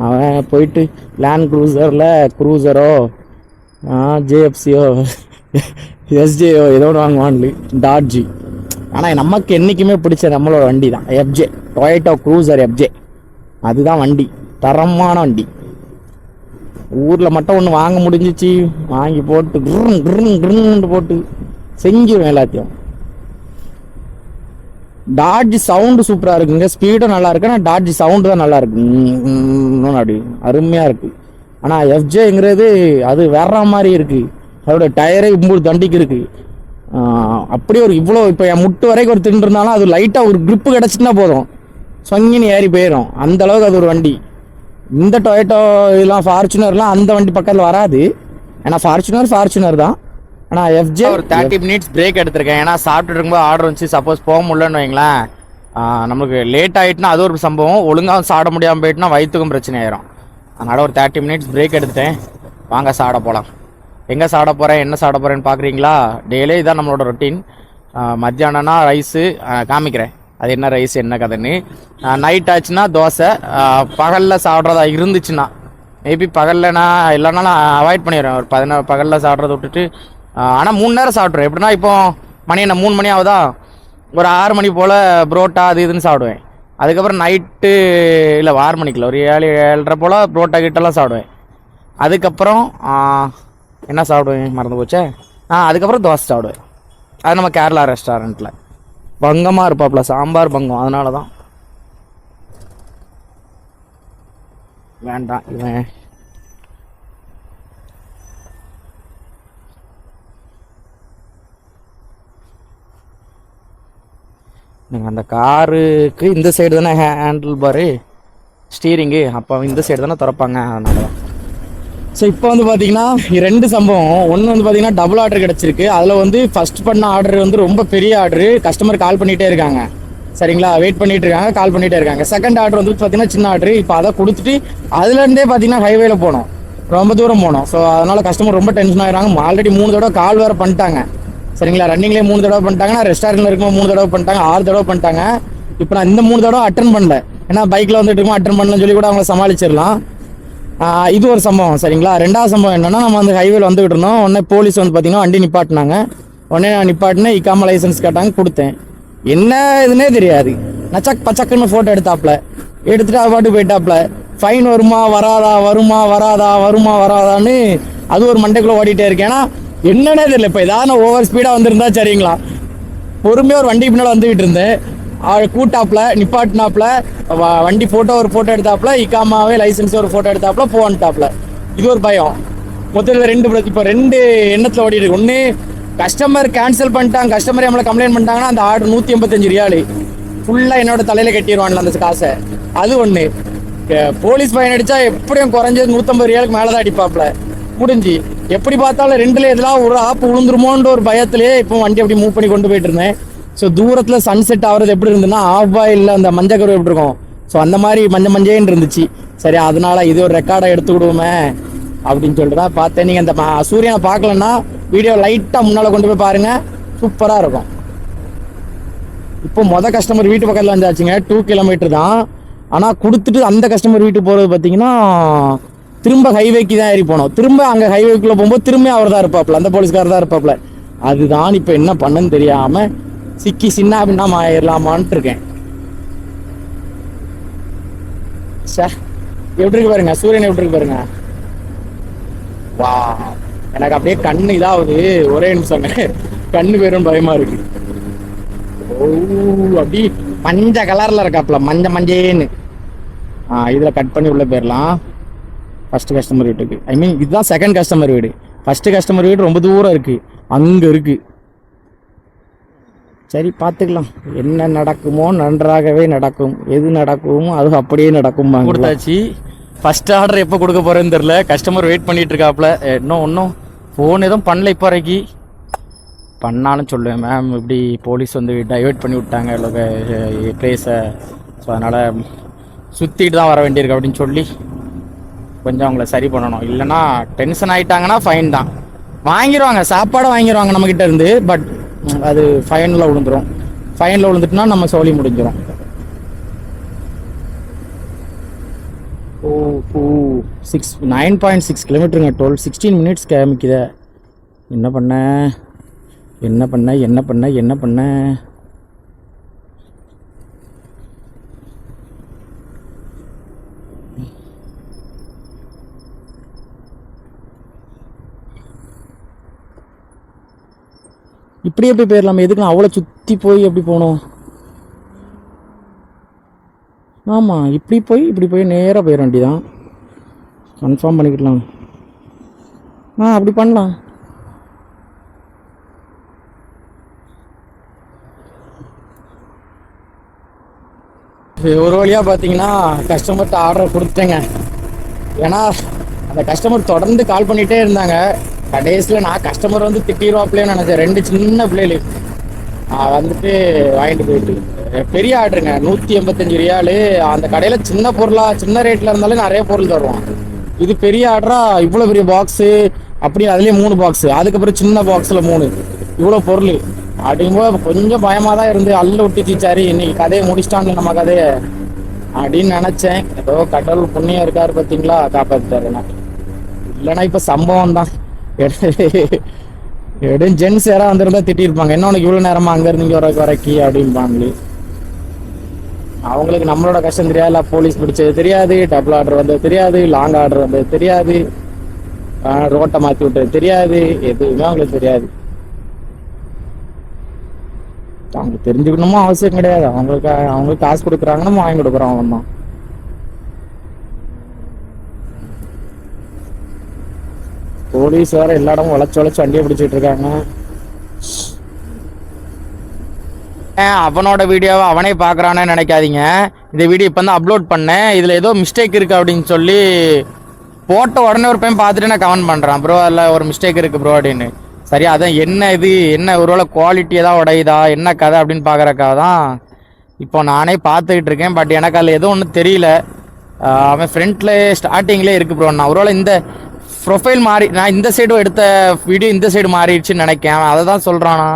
அவன் போயிட்டு லேண்ட் க்ரூசரோ ஜேஎஃப்சியோ எஸ்ஜேயோ ஏதோ ஒன்று வாங்குவான்லு. டாட்ஜி. ஆனால் நமக்கு என்றைக்குமே பிடிச்ச நம்மளோட வண்டி தான் எஃப்ஜே. Toyota cruiser FJ. அதுதான் வண்டி. தரமான வண்டி. ஊரில் மட்டும் ஒன்று வாங்க முடிஞ்சிச்சு. வாங்கி போட்டு குருன்னு போட்டு செஞ்சிடும் எல்லாத்தையும். டாட்ஜி சவுண்டு சூப்பராக இருக்குங்க. ஸ்பீடும் நல்லா இருக்கு. ஆனால் டாட்ஜி சவுண்டு தான் நல்லா இருக்கு. அப்படி அருமையாக இருக்கு. ஆனால் எஃப்ஜேங்கிறது அது வேற மாதிரி இருக்கு. அதோட டயரே 3 தண்டிக்கு இருக்கு. அப்படியே ஒரு இவ்வளோ இப்போ என் முட்டு வரைக்கும் ஒரு திண்டு இருந்தாலும் அது லைட்டாக ஒரு கிரிப்பு கிடச்சின்னா போதும் சொங்கின்னு ஏறி போயிடும். அந்த அளவுக்கு அது ஒரு வண்டி. இந்த டொயோட்டோ இதெல்லாம் ஃபார்ச்சுனர்லாம் அந்த வண்டி பக்கத்தில் வராது. ஏன்னா ஃபார்ச்சுனர் தான். ஆனால் எஃப்ஜே ஒரு 30 மினிட்ஸ் பிரேக் எடுத்திருக்கேன். ஏன்னா சாப்பிட்டு இருக்கும்போது ஆர்டர் வந்துச்சு. சப்போஸ் போக முடியலன்னு வைங்களேன், நமக்கு லேட் ஆகிட்டுனா அது ஒரு சம்பவம். ஒழுங்காக சாப்பிட முடியாமல் போயிட்டுனா வயிற்றுக்கும் பிரச்சனை ஆயிரும். அதனால் ஒரு 30 மினிட்ஸ் பிரேக் எடுத்துட்டேன். வாங்க சாப்பிட போகலாம். எங்கே சாப்பிட போகிறேன் என்ன சாப்பிட போகிறேன்னு பார்க்குறீங்களா? டெய்லி இதுதான் நம்மளோட ரொட்டீன். மத்தியானம்னா ரைஸு காமிக்கிறேன். அது என்ன ரைஸ் என்ன கதைன்னு. நைட் ஆச்சுன்னா தோசை. பகலில் சாப்பிட்றதா இருந்துச்சுன்னா மேபி பகலில் நான் இல்லைனா நான் அவாய்ட் பண்ணிடுறேன். ஒரு 11 பகலில் சாப்பிட்றத விட்டுட்டு ஆனால் 3 நேரம் சாப்பிட்றேன். எப்படின்னா இப்போ மணி என்ன 3 மணி ஆகுதா, ஒரு 6 மணி போல் புரோட்டா அது இதுன்னு சாப்பிடுவேன். அதுக்கப்புறம் நைட்டு இல்லை 6 மணிக்குள்ள ஒரு 7-7:30 போல் புரோட்டா கிட்டலாம் சாப்பிடுவேன். அதுக்கப்புறம் என்ன சாப்பிடுவேன் மறந்து போச்சே. அதுக்கப்புறம் தோசை சாப்பிடுவேன். அது நம்ம கேரளா ரெஸ்டாரண்ட்டில் பங்கமாக இருப்பாப்புல, சாம்பார் பங்கம். அதனால தான் வேண்டாம். இவன் அந்த காருக்கு இந்த சைடு தானே ஹேண்டில் பாரு ஸ்டீரிங்கு. அப்போ இந்த சைடு தானே திறப்பாங்க. அதனால தான். ஸோ இப்போ வந்து பார்த்தீங்கன்னா 2 சம்பவம். ஒன்று வந்து பார்த்தீங்கன்னா டபுள் ஆர்டர் கிடச்சிருக்கு. அதில் வந்து ஃபர்ஸ்ட் பண்ண ஆர்டர் வந்து ரொம்ப பெரிய ஆர்டரு. கஸ்டமர் கால் பண்ணிகிட்டே இருக்காங்க. சரிங்களா, வெயிட் பண்ணிட்டு இருக்காங்க, கால் பண்ணிகிட்டே இருக்காங்க. செகண்ட் ஆர்டர் வந்து பார்த்தீங்கன்னா சின்ன ஆர்டரு. இப்போ அதை கொடுத்துட்டு அதுலேருந்தே பார்த்தீங்கன்னா ஹைவேல போனோம், ரொம்ப தூரம் போனோம். ஸோ அதனால் கஸ்டமர் ரொம்ப டென்ஷன் ஆகிறாங்க. ஆல்ரெடி 3 தடவை கால் வேறு பண்ணிட்டாங்க. சரிங்களா, ரன்னிங்லேயே 3 தடவை பண்ணிட்டாங்க. நான் ரெஸ்டாரண்ட்டில் இருக்கும்போது 3 தடவை பண்ணிட்டாங்க. 6 தடவை பண்ணிட்டாங்க. இப்போ நான் இந்த 3 தடவை அட்டன் பண்ணல. ஏன்னா பைக்கில் வந்துட்டு இருக்கோம், அட்டன் பண்ணலன்னு சொல்லி கூட அவங்கள சமாளிச்சிடலாம். இது ஒரு சம்பவம். சரிங்களா, 2வது சம்பவம் என்னன்னா, நம்ம வந்து ஹைவேல வந்துகிட்டு இருந்தோம். உடனே போலீஸ் வந்து பார்த்தீங்கன்னா வண்டி நிப்பாட்டினாங்க. உடனே நான் நிப்பாட்டினேன். இக்காம லைசன்ஸ் கேட்டாங்க, கொடுத்தேன். என்ன இதுன்னே தெரியாது. நச்சக் பச்சக்குன்னு ஃபோட்டோ எடுத்துட்டு அது பாட்டு போயிட்டாப்ல. ஃபைன் வருமா வராதா வருமா வராதா வருமா வராதான்னு அது ஒரு மண்டைக்குள்ளே ஓடிட்டே இருக்கு. ஏன்னா என்னன்னே தெரியல. இப்போ ஏதாவது ஓவர் ஸ்பீடாக வந்திருந்தா சரிங்களா, பொறுமையாக ஒரு வண்டி பின்னால் வந்துக்கிட்டு இருந்தேன். கூட்டாப்பில் நிப்பாட்டினாப்பில் வண்டி ஒரு ஃபோட்டோ எடுத்தாப்புல, இக்காமாவே லைசன்ஸ் ஒரு ஃபோட்டோ எடுத்தாப்புல போன்ட்டாப்புல. இது ஒரு பயம். மொத்தத்தில் இப்போ ரெண்டு எண்ணத்தில் ஓடிட்டு இருக்கு. ஒன்று கஸ்டமர் கேன்சல் பண்ணிட்டாங்க, கஸ்டமர் நம்மளை கம்ப்ளைண்ட் பண்ணிட்டாங்கன்னா அந்த ஆர்டர் 185 ரியாலு ஃபுல்லாக என்னோட தலையில் கட்டிடுவான்ல அந்த காசை. அது ஒன்று. போலீஸ் ஃபைன் அடித்தா எப்படியும் குறைஞ்சது 150 ரியாலுக்கு மேலே தான் அடிப்பாப்புல. முடிஞ்சு எப்படி பார்த்தாலும் ரெண்டுல எதெல்லாம் ஒரு ஆப்பு விழுந்துருமோன்ற ஒரு பயத்திலேயே இப்போ வண்டி அப்படி மூவ் பண்ணி கொண்டு போயிட்டு இருந்தேன். ஸோ தூரத்தில் சன்செட் ஆகிறது எப்படி இருந்ததுன்னா ஆஃப் பாயில் அந்த மஞ்சள் கரு எப்படி இருக்கும், ஸோ அந்த மாதிரி மஞ்சேன்னு இருந்துச்சு. சரி, அதனால இது ஒரு ரெக்கார்டை எடுத்துக்கிடுவோமே அப்படின்னு சொல்லிட்டு தான் பார்த்தேன். நீங்கள் அந்த சூரியனை பார்க்கலன்னா வீடியோ லைட்டாக முன்னால் கொண்டு போய் பாருங்கள், சூப்பராக இருக்கும். இப்போ கஸ்டமர் வீட்டு பக்கத்தில் வந்தாச்சுங்க. 2 கிலோமீட்டர் தான். ஆனால் கொடுத்துட்டு அந்த கஸ்டமர் வீட்டுக்கு போகிறது பார்த்தீங்கன்னா திரும்ப ஹைவேக்கு தான் ஏறி போனோம். திரும்ப அங்கே ஹைவேக்குள்ளே போகும்போது திரும்ப அவர் தான் இருப்பாப்புல, அந்த போலீஸ்காரர் தான் இருப்பாப்புல. அதுதான் இப்போ என்ன பண்ணுன்னு தெரியாமல் சிக்கி சின்ன அப்படின்னா ஆயிடலாமான்ட்டு இருக்கேன். சார் எப்படி இருக்கு பாருங்க, சூரியன் எப்படி இருக்கு பாருங்க. வா, எனக்கு அப்படியே கண்ணு இதாகுது. ஒரே நிமிஷம் கண்ணு பேரும் பயமா இருக்கு. ஓ, அப்படி மஞ்சள் கலர்ல இருக்காப்புல, மஞ்சேன்னு. இதில் கட் பண்ணி உள்ள போயிடலாம். ஃபர்ஸ்ட் கஸ்டமர் வீட்டுக்கு, ஐ மீன் இதுதான் செகண்ட் கஸ்டமர் வீடு. ஃபர்ஸ்ட் கஸ்டமர் வீடு ரொம்ப தூரம் இருக்கு, அங்கே இருக்கு. சரி, பார்த்துக்கலாம். என்ன நடக்குமோ நன்றாகவே நடக்கும். எது நடக்குமோ அது அப்படியே நடக்கும். கொடுத்தாச்சு. ஃபர்ஸ்ட் ஆர்டர் எப்போ கொடுக்க போறேன்னு தெரியல. கஸ்டமர் வெயிட் பண்ணிட்டு இருக்காப்புல. ஒன்றும் ஃபோன் எதுவும் பண்ணல இப்போ வரைக்கும். பண்ணாலும் சொல்லுவேன், மேம் இப்படி போலீஸ் வந்து டைவர்ட் பண்ணி விட்டாங்க பிளேஸை, ஸோ அதனால் சுற்றிட்டு தான் வர வேண்டியிருக்கு அப்படின்னு சொல்லி கொஞ்சம் அவங்கள சரி பண்ணணும். இல்லைனா டென்ஷன் ஆகிட்டாங்கன்னா ஃபைன் தான் வாங்கிடுவாங்க, சாப்பாடை வாங்கிடுவாங்க நம்மக்கிட்ட இருந்து. பட் அது ஃபைனில் விழுந்துடும். ஃபைனில் விழுந்துட்டுனா நம்ம சோழி முடிஞ்சிடும். ஓ 9.6 கிலோமீட்டருங்க. 16 மினிட்ஸ் கிளம்பிக்குத. என்ன பண்ண இப்படியே போய் போயிடலாமே. எதுக்கு அவ்வளோ சுற்றி போய் எப்படி போகணும்? ஆமாம், இப்படி போய் நேராக போயிட வேண்டியதான். கன்ஃபார்ம் பண்ணிக்கிடலாம். அப்படி பண்ணலாம். ஒரு வழியாக பார்த்தீங்கன்னா கஸ்டமர்கிட்ட ஆர்டர் கொடுத்தேங்க. ஏன்னா அந்த கஸ்டமர் தொடர்ந்து கால் பண்ணிகிட்டே இருந்தாங்க. கடைசியில் நான் கஸ்டமர் வந்து திட்டிடுவாப்லேன்னு நினச்சேன். 2 சின்ன பிள்ளைகள் வந்துட்டு வாங்கிட்டு போயிட்டு பெரிய ஆர்டருங்க. 185 ரியாலு. அந்த கடையில் சின்ன பொருளாக சின்ன ரேட்டில் இருந்தாலும் நிறைய பொருள் தருவான். இது பெரிய ஆர்டராக இவ்வளோ பெரிய பாக்ஸு, அப்படி அதுலேயே 3 பாக்ஸு, அதுக்கப்புறம் சின்ன பாக்ஸில் 3, இவ்வளோ பொருள் அப்படிங்கும்போது கொஞ்சம் பயமாக தான் இருந்து அள்ள விட்டுச்சிச்சாரு. இன்னைக்கு கதையை முடிச்சிட்டாங்க நம்ம கதையை அப்படின்னு நினச்சேன். ஏதோ கடவுள் புண்ணியம் இருக்காரு பார்த்தீங்களா, காப்பாற்றிட்டாரு. இல்லைன்னா இப்போ சம்பவம் தான். எடும் ஜென்ஸ் யாராவது வந்திருந்தா திட்டிருப்பாங்க, என்ன உனக்கு இவ்வளோ நேரமா அங்கேருந்து இங்கே வரைக்கி அப்படிம்பாங்களே. அவங்களுக்கு நம்மளோட கஷ்டம் தெரியாது. இல்லை போலீஸ் பிடிச்சது தெரியாது, டபுள் ஆர்டர் வந்தது தெரியாது, லாங் ஆர்டர் வந்தது தெரியாது, ரோட்டை மாற்றி விட்டது தெரியாது, எதுவுமே அவங்களுக்கு தெரியாது. அவங்களுக்கு தெரிஞ்சுக்கணுமோ அவசியம் கிடையாது. அவங்களுக்கு காசு கொடுக்குறாங்கன்னா நம்ம வாங்கி கொடுக்குறோம். அவங்க தான் போலீஸ் வேற எல்லா இடமும் உழைச்சு வண்டியை பிடிச்சிட்டு இருக்காங்க. அவனோட வீடியோவை அவனே பார்க்குறானே நினைக்காதீங்க. இந்த வீடியோ இப்போ தான் அப்லோட் பண்ணேன். இதில் ஏதோ மிஸ்டேக் இருக்குது அப்படின்னு சொல்லி போட்ட உடனே ஒரு பையன் பார்த்துட்டு நான் கமெண்ட் பண்ணுறான், ப்ரோ அதில் ஒரு மிஸ்டேக் இருக்குது ப்ரோ அப்படின்னு. சரி, அதான் என்ன ஒருவேளை குவாலிட்டி ஏதாவது உடையுதா என்ன கதை அப்படின்னு பார்க்குறக்காக தான் இப்போ நானே பார்த்துக்கிட்டு இருக்கேன். பட் எனக்கு அதில் எதுவும் ஒன்றும் தெரியல. அவன் ஃப்ரண்ட்டில் ஸ்டார்டிங்லேயே இருக்குது ப்ரோ. நான் ஒருவேளை இந்த ப்ரொஃபைல் மாறி, நான் இந்த சைடும் எடுத்த வீடியோ இந்த சைடு மாறிடுச்சுன்னு நினைக்கேன். அவன் அதை தான் சொல்கிறானா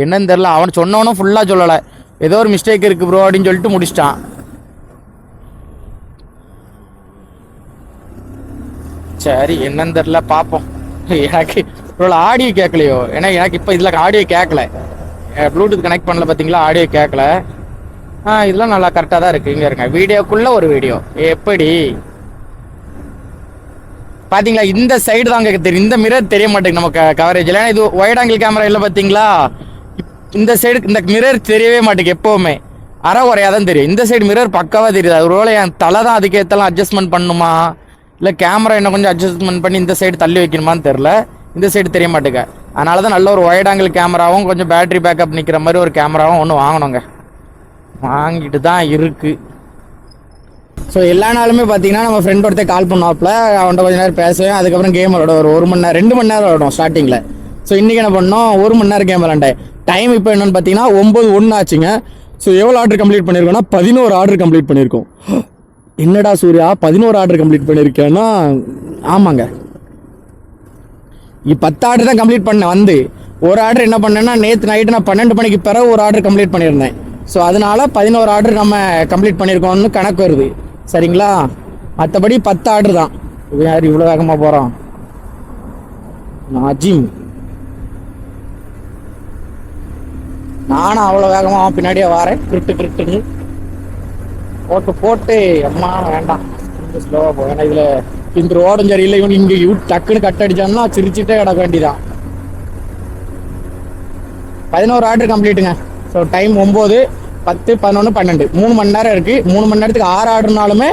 என்னன்னு தெரில. அவன் சொன்னவனும் ஃபுல்லாக சொல்லலை, ஏதோ ஒரு மிஸ்டேக் இருக்குது ப்ரோ அப்படின்னு சொல்லிட்டு முடிச்சிட்டான். சரி, என்னன்னு தெரில, பார்ப்போம். எனக்கு இவ்வளோ ஆடியோ கேட்கலையோ, ஏன்னா எனக்கு இப்போ இதில் ஆடியோ கேட்கல. ப்ளூடூத் கனெக்ட் பண்ணல பார்த்தீங்களா, ஆடியோ கேட்கல. இதெல்லாம் நல்லா கரெக்டாக தான் இருக்குது. இங்கே இருங்க, வீடியோக்குள்ளே ஒரு வீடியோ எப்படி பார்த்தீங்களா இந்த சைடு தான் அங்கே தெரியும், இந்த மிரர் தெரிய மாட்டேங்குது நமக்கு கவரேஜில். ஏன்னா இது ஒயிட் ஆங்கிள் கேமரா இல்லை பார்த்தீங்களா, இந்த சைடு இந்த மிரர் தெரியவே மாட்டேங்குது எப்போவுமே, அரை குறையாக தான் தெரியும். இந்த சைடு மிரர் பக்காவாக தெரியுது. அது ஒருவேளை என் தலை தான் அதுக்கேற்றலாம் அட்ஜஸ்ட்மெண்ட் பண்ணுமா, இல்லை கேமரா இன்னும் கொஞ்சம் அட்ஜஸ்ட்மெண்ட் பண்ணி இந்த சைடு தள்ளி வைக்கணுமான்னு தெரில, இந்த சைடு தெரிய மாட்டேங்க. அதனால தான் நல்ல ஒரு ஒயிட் ஆங்கிள் கேமராவும் கொஞ்சம் பேட்டரி பேக்கப் நிற்கிற மாதிரி ஒரு கேமராவும் ஒன்று வாங்கணுங்க, வாங்கிட்டு தான் இருக்குது. ஸோ எல்லா நாளுமே பார்த்தீங்கன்னா நம்ம ஃப்ரெண்ட் ஒருத்தர் கால் பண்ணுவாப்பில், அவன்கிட்ட கொஞ்சம் நேரம் பேசுவேன். அதுக்கப்புறம் கேம் விளாட ஒரு மணி நேரம் 2 மணி நேரம் விளாடும் ஸ்டார்டிங்கில். ஸோ இன்றைக்கி என்ன பண்ணோம், 1 மணி நேரம் கேம் விளாண்டேன். டைம் இப்போ என்னென்னு பார்த்தீங்கன்னா 9:01 ஆச்சுங்க. ஸோ எவ்வளோ ஆர்டர் கம்ப்ளீட் பண்ணியிருக்கோன்னா 11 ஆர்டர் கம்ப்ளீட் பண்ணியிருக்கோம். என்னடா சூர்யா 11 ஆர்டர் கம்ப்ளீட் பண்ணியிருக்கேன்னா, ஆமாங்க 10 ஆர்டர் தான் கம்ப்ளீட் பண்ணேன். வந்து ஒரு ஆர்டர் என்ன பண்ணேன்னா நேற்று நைட்டு நான் 12 மணிக்கு பிறகு ஒரு ஆர்டர் கம்ப்ளீட் பண்ணியிருந்தேன். ஸோ அதனால 11 ஆர்டர் நம்ம கம்ப்ளீட் பண்ணியிருக்கோம்னு கணக்கு வருது, சரிங்களா? மற்றபடி 10 ஆர்டர் தான். யார் இவ்வளோ வேகமாக போகிறோம்? நாஜிம், நானும் அவ்வளோ வேகமாக பின்னாடியே வரேன். கிரிட்டுன்னு போட்டு அம்மா வேண்டாம், கொஞ்சம் ஸ்லோவாக போகும். ஏன்னா இதில் இந்த ரோடும் சரியில்லை, இவன் இங்கே டக்குன்னு கட் அடிச்சான்னா சிரிச்சுட்டே கிடக்க வேண்டியதான். 11 ஆர்டர் கம்ப்ளீட்டுங்க. ஸோ டைம் 9, 10, 11, 12 3 மணி நேரம் இருக்குது. 3 மணி நேரத்துக்கு 6 ஆர்டர்னாலுமே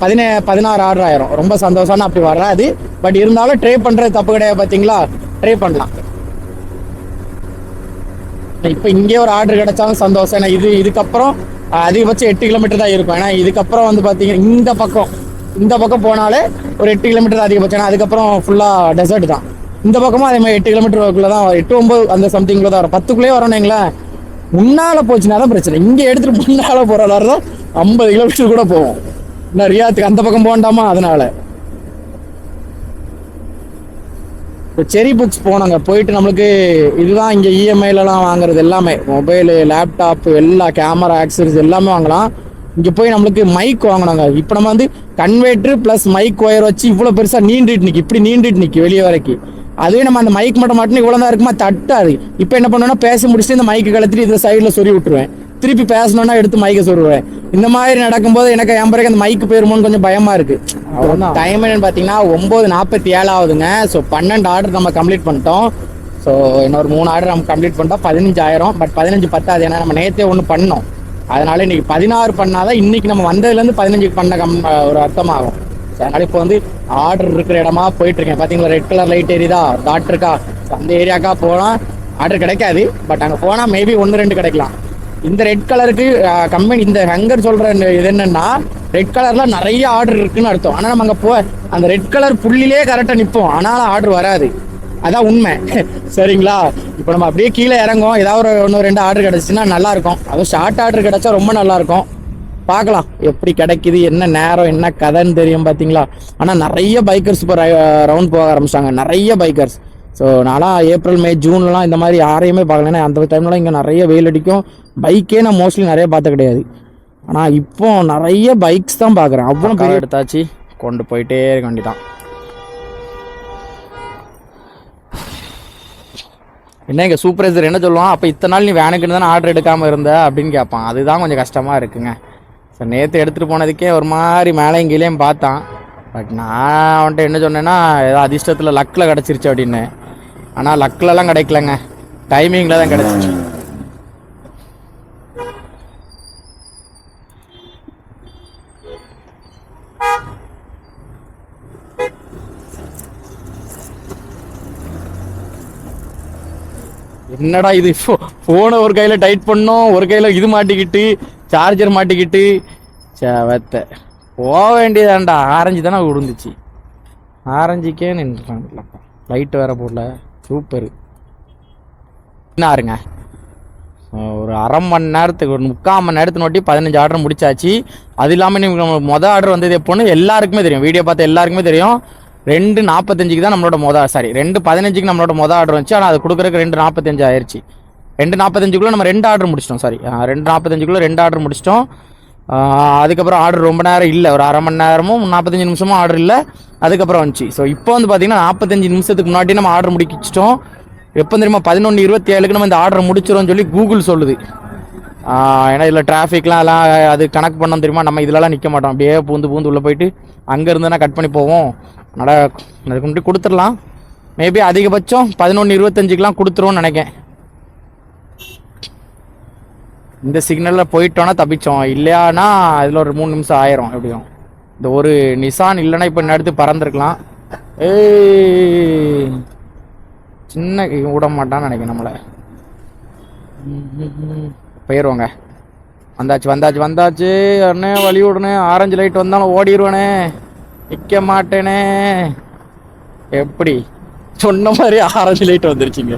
16 ஆர்டர் ஆயிரும். ரொம்ப சந்தோஷம்னு அப்படி வராது, பட் இருந்தாலும் ட்ரை பண்ணுறது தப்பு கிடையாது. பார்த்தீங்களா, ட்ரை பண்ணலாம். இப்போ இங்கே ஒரு ஆர்டர் கிடைச்சாலும் சந்தோஷம். ஏன்னா இதுக்கப்புறம் அதிகபட்சம் 8 கிலோமீட்டர் தான் இருக்கும். ஏன்னா இதுக்கப்புறம் வந்து பார்த்தீங்கன்னா இந்த பக்கம் போனாலே ஒரு 8 கிலோமீட்டர் தான் அதிகபட்சம். ஏன்னா அதுக்கப்புறம் ஃபுல்லாக டெசர்ட் தான். இந்த பக்கமும் அதே மாதிரி 8 கிலோமீட்டருக்குள்ளே தான், 8, 9 அந்த சம்திங்கில் தான் வரும். 10க்குள்ளேயே வரணுங்களேன். முன்னால் போச்சுன்னா தான் பிரச்சனை. இங்கே எடுத்துகிட்டு முன்னால் போகிறதால தான் 50 கிலோமீட்டர் கூட போவோம். இன்னும் ரியாத்துக்கு அந்த பக்கம் போகண்டாமா, அதனால. இப்போ செரி புக்ஸ் போனோங்க, போயிட்டு நம்மளுக்கு இதுதான் இங்கே இஎம்ஐலலாம் வாங்குறது எல்லாமே, மொபைலு, லேப்டாப்பு, எல்லா கேமரா ஆக்சரிஸ் எல்லாமே வாங்கலாம். இங்கே போய் நம்மளுக்கு மைக் வாங்கினாங்க. இப்போ நம்ம வந்து கன்வெர்ட்ரு ப்ளஸ் மைக் ஒயர் வச்சு இவ்வளோ பெருசாக நீண்டுட்டு நிற்கி, இப்படி நீண்டுட்டு நிற்கி வெளியே வரைக்கும். அதுவே நம்ம அந்த மைக் மட்டும் இவ்வளோ தான் இருக்குமா, தட்டாது. இப்போ என்ன பண்ணுவேன்னா பேசி முடிச்சுட்டு இந்த மைக்கு கழுத்திட்டு இதில் சைடில் சொறி விட்டுருவேன். திருப்பி பேசணுன்னா எடுத்து மைக்கை சொருவேன். இந்த மாதிரி நடக்கும்போது எனக்கு என் பிறகு அந்த மைக்கு போயிருமோன்னு கொஞ்சம் பயமாக இருக்குது. அவ்வளோதான். டைம் என்னன்னு பார்த்தீங்கன்னா 9:47 ஆகுதுங்க. ஸோ 12 ஆர்டர் நம்ம கம்ப்ளீட் பண்ணிட்டோம். ஸோ இன்னொரு 3 ஆர்டர் நம்ம கம்ப்ளீட் பண்ணிட்டோம். 15,000. பட் 15 பத்தாது, ஏன்னா நம்ம நேற்றே ஒன்று பண்ணோம். அதனால இன்னைக்கு 16 பண்ணாதான் இன்னைக்கு நம்ம வந்ததுலேருந்து 15 பண்ண ஒரு அர்த்தமாகும். அதனால இப்போ வந்து ஆர்டர் இருக்கிற இடமா போயிட்டு இருக்கேன். பார்த்தீங்களா, ரெட் கலர் லைட் எரியுதா, டாட் இருக்கா. அந்த ஏரியாக்கா போனால் ஆர்டர் கிடைக்காது, பட் அங்கே போனால் மேபி 1-2 கிடைக்கலாம். இந்த ரெட் கலருக்கு கம்பெனி இந்த ஹங்கர் சொல்கிற இது என்னன்னா, ரெட் கலரில் நிறைய ஆர்டர் இருக்குன்னு அர்த்தம். ஆனால் நம்ம அங்கே அந்த ரெட் கலர் புள்ளிலே கரெக்டாக நிற்போம், ஆனால் ஆர்டர் வராது. அதான் உண்மை, சரிங்களா? இப்போ நம்ம அப்படியே கீழே இறங்கும், ஏதாவது ஒரு 1-2 ஆர்டர் கிடச்சின்னா நல்லாயிருக்கும். அதுவும் ஷார்ட் ஆர்டர் கிடச்சா ரொம்ப நல்லாயிருக்கும். பார்க்கலாம் எப்படி கிடைக்குது, என்ன நேரம், என்ன கதைன்னு தெரியும். பார்த்தீங்களா, ஆனால் நிறைய பைக்கர்ஸ் இப்போ ரவுண்ட் போக ஆரம்பிச்சிட்டாங்க, நிறைய பைக்கர்ஸ். ஸோ நான்லாம் ஏப்ரல், மே, ஜூன்லாம் இந்த மாதிரி யாரையுமே பார்க்கல. ஏன்னா அந்த டைம்லாம் இங்கே நிறைய வெயில் அடிக்கும். பைக்கே நான் மோஸ்ட்லி நிறைய பார்த்த கிடையாது. ஆனால் இப்போ நிறைய பைக்ஸ் தான் பார்க்குறேன். அவ்வளோ பெரிய எடுத்தாச்சு, கொண்டு போயிட்டே இருக்க வேண்டியதான். என்ன இங்கே சூப்பர்வைசர் என்ன சொல்லுவான், அப்போ இத்தனை நாள் நீ வேனுக்குன்னு தானே ஆர்டர் எடுக்காமல் இருந்த அப்படின்னு கேட்பான். அதுதான் கொஞ்சம் கஷ்டமாக இருக்குங்க. ஸோ நேற்று எடுத்துகிட்டு போனதுக்கே ஒரு மாதிரி மேலேயும் கீழேயும் பார்த்தான். பட் நான் அவன்கிட்ட என்ன சொன்னேன்னா, ஏதோ அதிர்ஷ்டத்தில் லக்கில் கிடச்சிருச்சு அப்படின்னு. ஆனால் லக்கிலலாம் கிடைக்கலங்க, டைமிங்கில் தான் கிடச்சிச்சு. என்னடா இது, ஃபோனை ஒரு கையில் டைட் பண்ணோம், ஒரு கையில் இது மாட்டிக்கிட்டு சார்ஜர் மாட்டிக்கிட்டு சேவத்தை போக வேண்டியதாண்டா. ஆரஞ்சு தானே விழுந்துச்சு, ஆரஞ்சுக்கே நின்றுட்டாங்கப்பா. லைட்டு வேற போடல, சூப்பரு. என்னாருங்க, ஒரு அரை மணி நேரத்துக்கு, ஒரு 3/4 மணி நேரத்துக்கு நோட்டி 15 ஆர்டர் முடிச்சாச்சு. அது இல்லாமல் நீங்கள் மொதல் ஆர்டர் வந்தது எப்போன்னு எல்லாருக்குமே தெரியும், வீடியோ பார்த்து எல்லாருக்குமே தெரியும். 2:45 தான் நம்மளோட 2:15 நம்மளோட மொதல் ஆர்டர் வந்துச்சு. ஆனால் அது கொடுக்குறதுக்கு 2:45 ஆயிடுச்சு. 2:45 நம்ம 2 ஆர்டர் முடிச்சிட்டோம். 2:45 2 ஆர்டர் முடிச்சிட்டோம். அதுக்கப்புறம் ஆர்டர் ரொம்ப நேரம் இல்லை, ஒரு அரை மணி நேரமும் 45 நிமிஷமும் ஆர்டர் இல்லை. அதுக்கப்புறம் வந்துச்சு. ஸோ இப்போ வந்து பார்த்தீங்கன்னா 45 நிமிஷத்துக்கு முன்னாடி நம்ம ஆர்டர் முடிச்சிட்டோம். எப்போ தெரியுமா, 11:27 நம்ம இந்த ஆர்டர் முடிச்சிடும்னு சொல்லி கூகுள் சொல்லுது. ஏன்னா இதில் டிராஃபிக்லாம் எல்லாம் அது கனெக்ட் பண்ணோம் தெரியுமா, நம்ம இதிலலாம் நிற்க மாட்டோம், அப்படியே பூந்து உள்ளே போயிட்டு அங்கே இருந்தேன்னா கட் பண்ணி போவோம். அதனால் அதுக்கு முன்னாடி கொடுத்துடலாம். மேபி அதிகபட்சம் 11:25க்கெலாம் கொடுத்துருவோன்னு நினைக்கேன். இந்த சிக்னலில் போயிட்டோன்னா தப்பிச்சோம், இல்லையானா இதில் ஒரு 3 நிமிஷம் ஆயிரும் எப்படியும். இந்த ஒரு நிசான் இல்லைன்னா இப்போ எடுத்து பறந்துருக்கலாம். சின்ன விட மாட்டான்னு நினைக்கிறேன் நம்மளை. போயிடுவோங்க. வந்தாச்சு அண்ணே, வழி விடனே. ஆரஞ்சு லைட் வந்தாலும் ஓடிடுவேனே, நிற்க மாட்டேனே. எப்படி சொன்ன மாதிரி ஆரஞ்சு லைட் வந்துருச்சுங்க.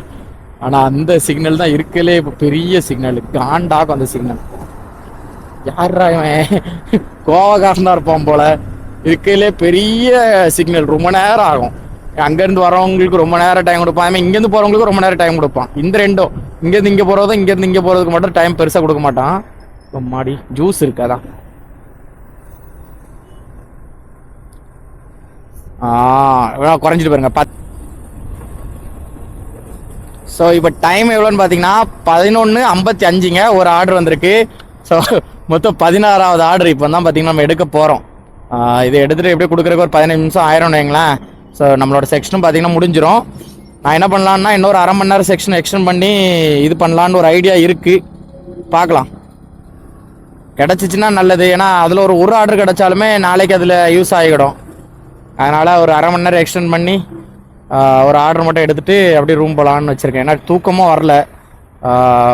ஆனால் அந்த சிக்னல் தான் இருக்கலே இப்போ பெரிய சிக்னல், காண்டாகும் அந்த சிக்னல். யாரா இவன், கோவக்காரன் தான் இருப்பான் போல. இருக்கலே பெரிய சிக்னல், ரொம்ப நேரம் ஆகும். அங்கேருந்து வரவங்களுக்கு ரொம்ப நேரம் டைம் கொடுப்பான், அவன் இங்கேருந்து போகிறவங்களுக்கு ரொம்ப நேரம் டைம் கொடுப்பான். இந்த ரெண்டும் இங்கேருந்து இங்கே போகிறதும் இங்கேருந்து இங்கே போகிறதுக்கு மட்டும் டைம் பெருசாக கொடுக்க மாட்டான். மாடி ஜூஸ் இருக்காதான். குறைஞ்சிட்டு பாருங்க. ஸோ இப்போ டைம் எவ்வளோன்னு பார்த்தீங்கன்னா 11:55ங்க. ஒரு ஆர்டர் வந்திருக்கு. ஸோ மொத்தம் 16வது ஆர்டர் இப்போ தான் பார்த்தீங்கன்னா நம்ம எடுக்க போகிறோம். இதை எடுத்துகிட்டு எப்படி கொடுக்குறக்கு ஒரு 15 நிமிஷம் ஆயிரம்னு வைங்களேன். ஸோ நம்மளோட செக்ஷனும் பார்த்தீங்கன்னா முடிஞ்சிடும். நான் என்ன பண்ணலான்னா இன்னொரு அரை மணி நேரம் செக்ஷன் எக்ஸ்டெண்ட் பண்ணி இது பண்ணலான்னு ஒரு ஐடியா இருக்குது. பார்க்கலாம், கிடச்சிச்சின்னா நல்லது. ஏன்னா அதில் ஒரு ஆர்டர் கிடச்சாலுமே நாளைக்கு அதில் யூஸ் ஆகிடும். அதனால் ஒரு அரை மணி நேரம் எக்ஸ்டெண்ட் பண்ணி ஒரு ஆர்டர் மட்டும் எடுத்துகிட்டு அப்படியே ரூம் போகலான்னு வச்சுருக்கேன். ஏன்னா தூக்கமும் வரல,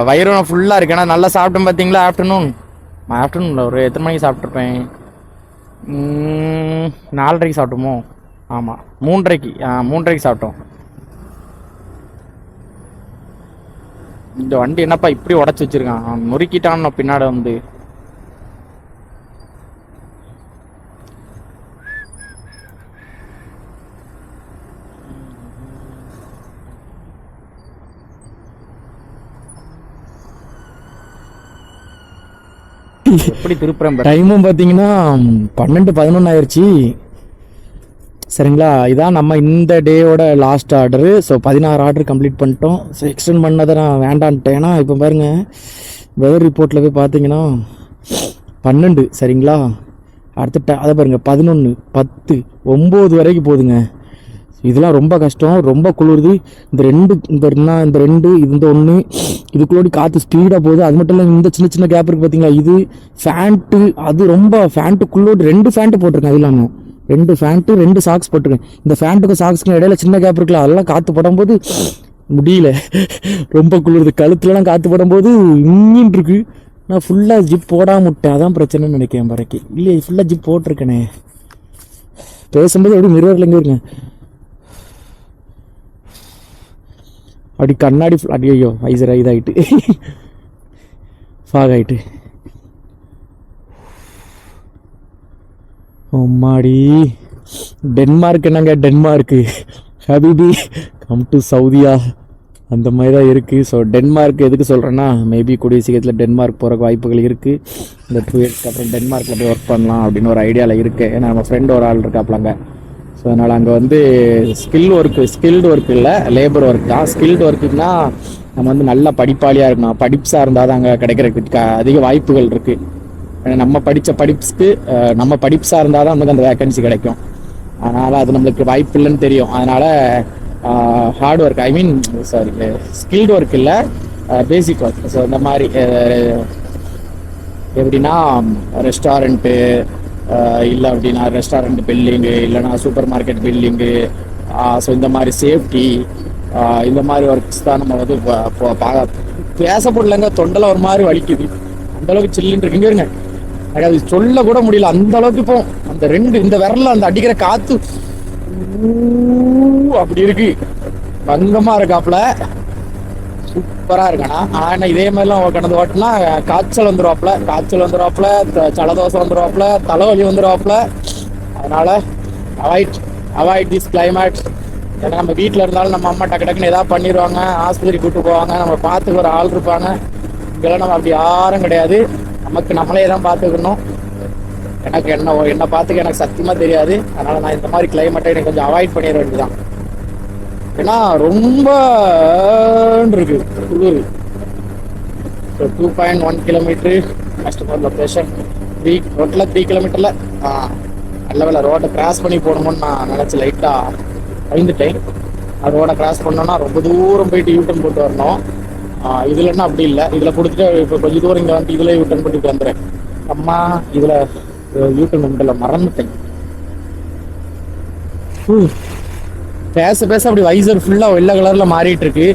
வயிறும் ஃபுல்லாக இருக்குது. ஏன்னா நல்லா சாப்பிட்டேன் பார்த்தீங்களா. ஆஃப்டர்நூனில் ஒரு எத்தனை மணிக்கு சாப்பிட்ருப்பேன், 4:30க்கு சாப்பிட்டோமோ. ஆமாம், 3:30க்கு சாப்பிட்டோம். இந்த வண்டி என்னப்பா இப்படி உடச்சி வச்சுருக்கான், நொறுக்கிட்டான்னு பின்னாடி வந்து. எப்படி திருப்புறேன். டைமும் பார்த்தீங்கன்னா 12:11 ஆயிடுச்சு. சரிங்களா, இதான் நம்ம இந்த டேயோட last order. So 16 order complete பண்ணிட்டோம். ஸோ எக்ஸ்டெண்ட் பண்ணதை நான் வேண்டான்ட்டேன். ஏன்னா இப்போ பாருங்கள், வெதர் ரிப்போர்ட்டில் போய் பார்த்தீங்கன்னா 12. சரிங்களா, அடுத்த அதை பாருங்கள் 11, 10, 9 வரைக்கும் போகுதுங்க. இதெல்லாம் ரொம்ப கஷ்டம், ரொம்ப குளிருது. இந்த ரெண்டு இந்த ஒன்று இதுக்குள்ளோடி காற்று ஸ்பீடாக போகுது. அது மட்டும் இல்லை, இந்த சின்ன கேப் இருக்குது பார்த்தீங்களா, இது ஃபேண்ட்டு. அது ரொம்ப ஃபேண்ட்டுக்குள்ளோடி 2 ஃபேண்ட்டு போட்டிருக்கேன். அது இல்லாமல் 2 ஃபேண்ட்டு 2 சாக்ஸ் போட்டிருக்கேன். இந்த ஃபேண்ட்டுக்கும் சாக்ஸுக்கும் இடையில சின்ன கேப் இருக்குல்ல, அதெல்லாம் காற்று படும்போது முடியல, ரொம்ப குளிருது. கழுத்துலலாம் காற்று படும்போது இங்கின்னு இருக்கு. நான் ஃபுல்லாக ஜிப் போடாமல் விட்டேன், அதான் பிரச்சனைன்னு நினைக்கிறேன். பறக்கி இல்லையே, ஃபுல்லாக ஜிப் போட்டிருக்கேனே. பேசும்போது எப்படி மிரரில் எங்கே இருக்கேன், அப்படி கண்ணாடி ஐயோ ஐசர் இதாகிட்டு ஃபாக் ஆகிட்டு. அம்மாடி, டென்மார்க் என்னங்க, Denmark habibi come to Saudiya, அந்த மாதிரி தான் இருக்குது. ஸோ டென்மார்க் எதுக்கு சொல்கிறேன்னா, மேபி கூடிய சீக்கிரத்தில் டென்மார்க் போகிறக்கு வாய்ப்புகள் இருக்குது. இந்த 2 இயர்ஸ்க்கு அப்புறம் டென்மார்க்கில் போய் ஒர்க் பண்ணலாம் அப்படின்னு ஒரு ஐடியாவில் இருக்குது. ஏன்னா நம்ம ஃப்ரெண்டு ஒரு ஆள் இருக்காப்லாங்க. ஸோ அதனால் அங்கே வந்து ஸ்கில்டு ஒர்க் இல்லை, லேபர் ஒர்க் தான். ஸ்கில்டு ஒர்க்குன்னா நம்ம வந்து நல்ல படிப்பாளியாக இருக்கணும், படிப்ஸாக இருந்தால் தான் அங்கே கிடைக்கிறதுக்கு அதிக வாய்ப்புகள் இருக்குது. ஏன்னா நம்ம படித்த படிப்ஸ்க்கு நம்ம படிப்ஸாக இருந்தால் தான் நமக்கு அந்த வேக்கன்சி கிடைக்கும். அதனால் அது நம்மளுக்கு வாய்ப்பு இல்லைன்னு தெரியும். அதனால் ஹார்ட் ஒர்க், ஸ்கில்டு ஒர்க் இல்லை, பேசிக் ஒர்க். ஸோ இந்த மாதிரி எப்படின்னா ரெஸ்டாரண்ட்டு இல்லை அப்படின்னா ரெஸ்டாரண்ட் பில்டிங்கு, இல்லைனா சூப்பர் மார்க்கெட் பில்டிங்கு, ஸோ இந்த மாதிரி சேஃப்டி, இந்த மாதிரி ஒர்க்ஸ் தான் நம்ம வந்து பேச போடலங்க. தொண்டெல்லாம் ஒரு மாதிரி வலிக்குது, அந்தளவுக்கு சில்லுன்னு இருக்குங்க. இருங்க, எனக்கு அது சொல்ல கூட முடியல, அந்த அளவுக்கு. இப்போ அந்த இந்த விரல்ல அந்த அடிக்கிற காற்று அப்படி இருக்கு, பங்கமாக இருக்காப்புல, சூப்பராக இருக்கானா. ஆனால் இதே மாதிரிலாம் கடந்து ஓட்டினா காய்ச்சல் வந்துடுவாப்புல, ஜலதோஷம் வந்துடுவாப்புல, தலைவலி வந்துடுவாப்புல. அதனால் அவாய்ட் திஸ் கிளைமேட். ஏன்னா நம்ம வீட்டில் இருந்தாலும் நம்ம அம்மா டக்குன்னு ஏதாவது பண்ணிடுவாங்க, ஆஸ்பத்திரி கூப்பிட்டு போவாங்க, நம்ம பார்த்துக்க ஒரு ஆள் இருப்பாங்க. இங்கெல்லாம் நம்ம அப்படி யாரும் கிடையாது, நமக்கு நம்மளே தான் பார்த்துக்கணும். என்னை பார்த்துக்க எனக்கு சத்தியமாக தெரியாது. அதனால் நான் இந்த மாதிரி கிளைமேட்டை எனக்கு கொஞ்சம் அவாய்ட் பண்ணிட வேண்டியதான். ஏன்னா ரொம்ப இருக்கு குளிர். So 2.1 kilometre customer location. டோட்டலாக 3 கிலோமீட்டரில் நல்ல வேலை ரோட்டை கிராஸ் பண்ணி போகணும்னு நான் நினச்சி லைட்டாக பயந்துட்டேன். அது ரோடை கிராஸ் பண்ணோன்னா ரொம்ப தூரம் போயிட்டு யூட்டன் போட்டு வரணும். இதுலன்னா அப்படி இல்லை, இதில் கொடுத்துட்டு இப்போ கொஞ்சம் தூரம் இங்கே வந்து இதில் யூட்டன் பண்ணிட்டு வந்துடுறேன். அம்மா இதில் யூட்டன் உண்டில் மறந்துட்டேன். பேச பேச அப்படி வைசர் ஃபுல்லாக வெள்ளை கலரில் மாறிட்டு இருக்கு.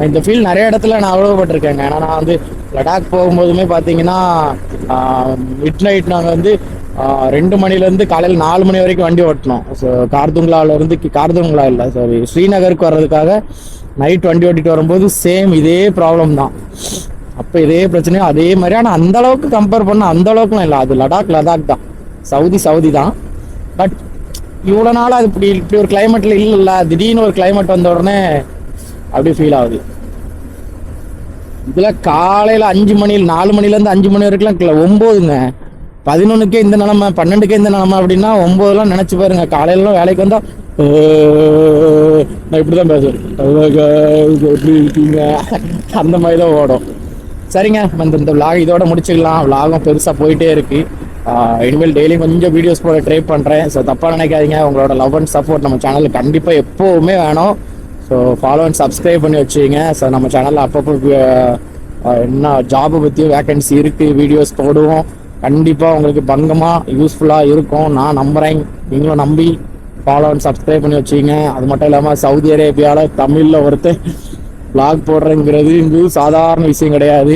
இந்த ஃபீல் நிறைய இடத்துல நான் அனுபவப்பட்டிருக்கேங்க. ஏன்னா நான் வந்து லடாக் போகும்போதுமே பார்த்தீங்கன்னா மிட் நைட் நாங்கள் வந்து 2 மணிலேருந்து காலையில் 4 மணி வரைக்கும் வண்டி ஓட்டினோம். ஸோ கார்துங்களா இல்லை சாரி ஸ்ரீநகருக்கு வர்றதுக்காக நைட் வண்டி ஓட்டிட்டு வரும்போது சேம் இதே ப்ராப்ளம் தான். அப்போ இதே பிரச்சனையும் அதே மாதிரி. ஆனால் அந்த அளவுக்கு கம்பேர் பண்ண அந்த அளவுக்குலாம் இல்லை. அது லடாக் தான், சவுதி தான். பட் இவ்வளோ நாள் அது இப்படி ஒரு கிளைமேட்டில் இல்லைல்ல, திடீர்னு ஒரு கிளைமேட் வந்த உடனே அப்படி ஃபீல் ஆகுது. இதில் காலையில் 4 மணிலேருந்து 5 மணி வரைக்கும் 9ங்க, 11க்கே இந்த நிலமை, 12க்கே இந்த நிலமை அப்படின்னா 9லாம் நினச்சி பாருங்க. காலையிலாம் வேலைக்கு வந்தால் நான் இப்படி தான் பேசுவேன், எப்படி இருக்கீங்க அந்த மாதிரி தான் ஓடும். சரிங்க, இந்த விளாக் இதோட முடிச்சுக்கலாம். விளாகும் பெருசாக போயிட்டே இருக்கு. இனிமேல் டெய்லி கொஞ்சம் வீடியோஸ் போட ட்ரை பண்ணுறேன். ஸோ தப்பாக நினைக்காதீங்க. உங்களோட லவ் அண்ட் சப்போர்ட் நம்ம சேனலுக்கு கண்டிப்பாக எப்போவுமே வேணும். ஸோ ஃபாலோ அண்ட் சப்ஸ்கிரைப் பண்ணி வச்சுங்க. ஸோ நம்ம சேனலில் அப்பப்போ என்ன ஜாபை பற்றியும் வேக்கன்சி இருக்குது, வீடியோஸ் போடுவோம். கண்டிப்பாக உங்களுக்கு பங்கமாக யூஸ்ஃபுல்லாக இருக்கும் நான் நம்புகிறேன். நீங்களும் நம்பி ஃபாலோ அண்ட் சப்ஸ்கிரைப் பண்ணி வச்சுங்க. அது மட்டும் இல்லாமல் சவுதி அரேபியாவில் தமிழில் ஒருத்தர் vlog போடுறேங்கிறது இங்கு சாதாரண விஷயம் கிடையாது.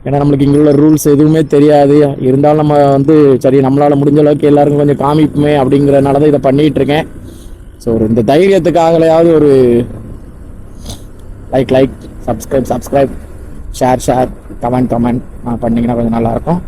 ஏன்னா நம்மளுக்கு இங்கே உள்ள ரூல்ஸ் எதுவுமே தெரியாது. இருந்தாலும் நம்ம வந்து சரி நம்மளால் முடிஞ்ச அளவுக்கு எல்லாருக்கும் கொஞ்சம் காமிப்புமே அப்படிங்கிறனால தான் இதை பண்ணிகிட்டு இருக்கேன். ஸோ இந்த தைரியத்துக்காகலையாவது ஒரு லைக் சப்ஸ்கிரைப் ஷேர் கமெண்ட் பண்ணிங்கன்னா கொஞ்சம் நல்லாயிருக்கும்.